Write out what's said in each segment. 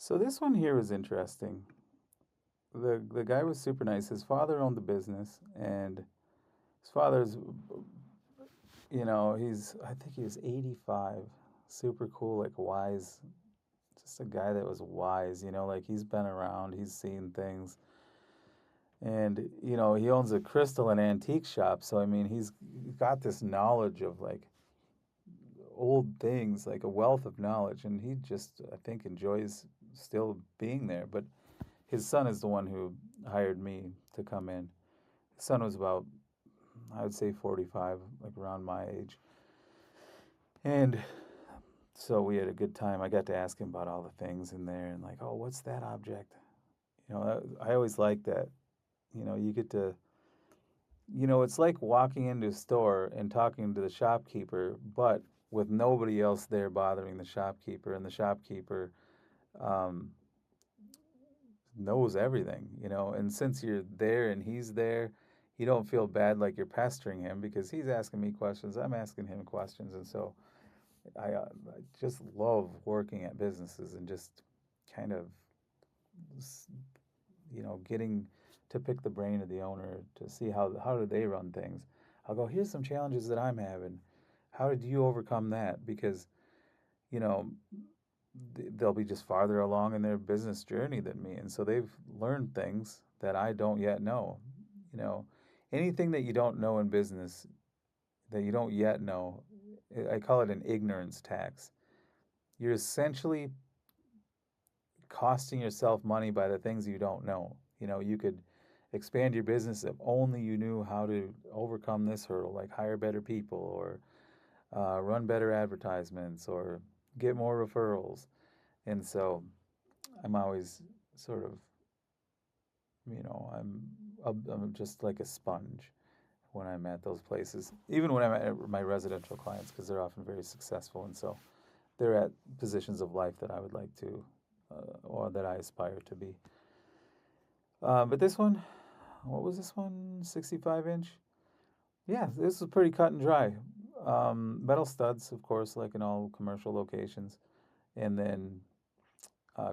So this one here was interesting. The guy was super nice. His father owned the business, and his father's, he's I think he was 85, super cool, like wise, just a guy that was wise. Like he's been around, he's seen things, and he owns a crystal and antique shop. So I mean, he's got this knowledge of like old things, like a wealth of knowledge, and he just I think enjoys still being there. But his son is the one who hired me to come in. His son was about, I would say 45, like around my age. And so we had a good time. I got to ask him about all the things in there and like, oh, what's that object? I always like that. You get to, it's like walking into a store and talking to the shopkeeper, but with nobody else there bothering the shopkeeper, and the shopkeeper um, knows everything, and since you're there and he's there, you don't feel bad like you're pestering him because he's asking me questions, I'm asking him questions, and so I just love working at businesses and just kind of, getting to pick the brain of the owner to see how do they run things. I'll go, here's some challenges that I'm having. How did you overcome that? Because, you know, they'll be just farther along in their business journey than me, and so they've learned things that I don't yet know. You know, anything that you don't know in business that you don't yet know, I call it an ignorance tax. You're essentially costing yourself money by the things you don't know. You could expand your business if only you knew how to overcome this hurdle, like hire better people or run better advertisements or get more referrals. And so I'm always sort of, I'm just like a sponge when I'm at those places, even when I'm at my residential clients, because they're often very successful. And so they're at positions of life that I would like to, or that I aspire to be. But this one, what was this one? 65 inch? Yeah, this is pretty cut and dry. Metal studs, of course, like in all commercial locations, and then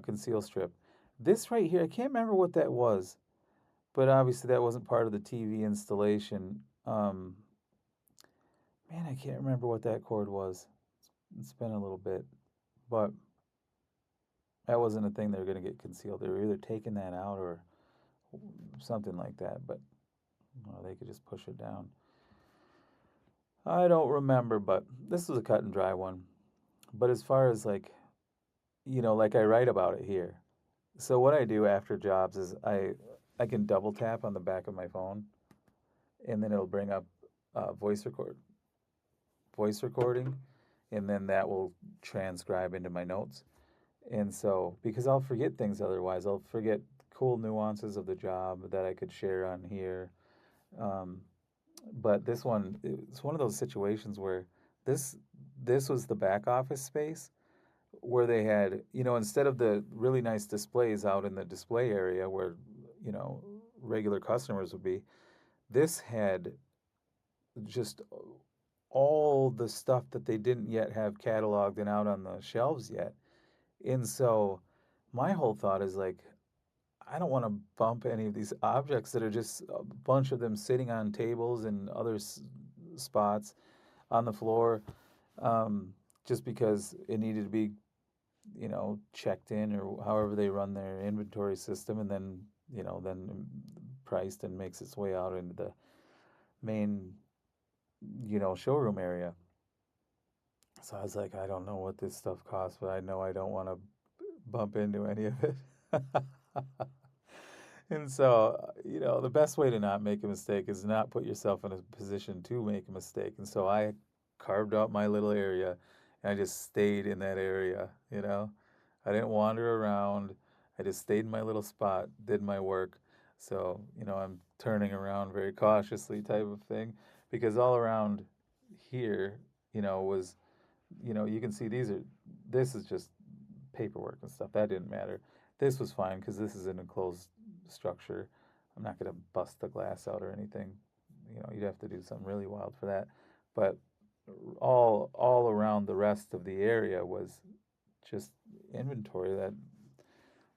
conceal strip. This right here, I can't remember what that was, but obviously that wasn't part of the TV installation. Man, I can't remember what that cord was. It's been a little bit, but that wasn't a thing they were going to get concealed. They were either taking that out or something like that, but they could just push it down. I don't remember, but this was a cut and dry one. But as far as like, like I write about it here. So what I do after jobs is I can double tap on the back of my phone, and then it'll bring up voice recording, and then that will transcribe into my notes. And so, because I'll forget things otherwise, I'll forget cool nuances of the job that I could share on here. Um, but this one, it's one of those situations where this this was the back office space where they had, instead of the really nice displays out in the display area where, you know, regular customers would be, this had just all the stuff that they didn't yet have cataloged and out on the shelves yet. And so my whole thought is like, I don't want to bump any of these objects that are just a bunch of them sitting on tables and other spots on the floor, just because it needed to be, checked in or however they run their inventory system, and then priced and makes its way out into the main, showroom area. So I was like, I don't know what this stuff costs, but I know I don't want to bump into any of it. And so, the best way to not make a mistake is not put yourself in a position to make a mistake. And so I carved out my little area and I just stayed in that area, I didn't wander around. I just stayed in my little spot, did my work. So, I'm turning around very cautiously type of thing, because all around here, was, you can see this is just paperwork and stuff. That didn't matter. This was fine because this is an enclosed structure. I'm not going to bust the glass out or anything. You'd have to do something really wild for that. But all around the rest of the area was just inventory that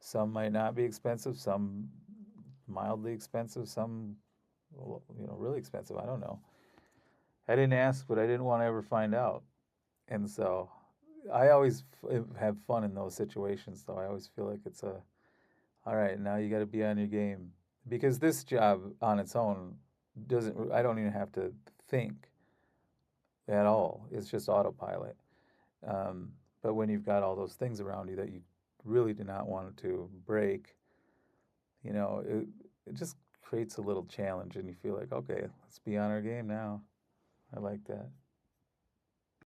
Some might not be expensive, some mildly expensive, some really expensive. I don't know. I didn't ask, but I didn't want to ever find out. And so I always have fun in those situations, though. I always feel like it's all right, now you got to be on your game. Because this job on its own I don't even have to think at all. It's just autopilot. Um, but when you've got all those things around you that you really do not want to break, it just creates a little challenge and you feel like, okay, let's be on our game now. I like that.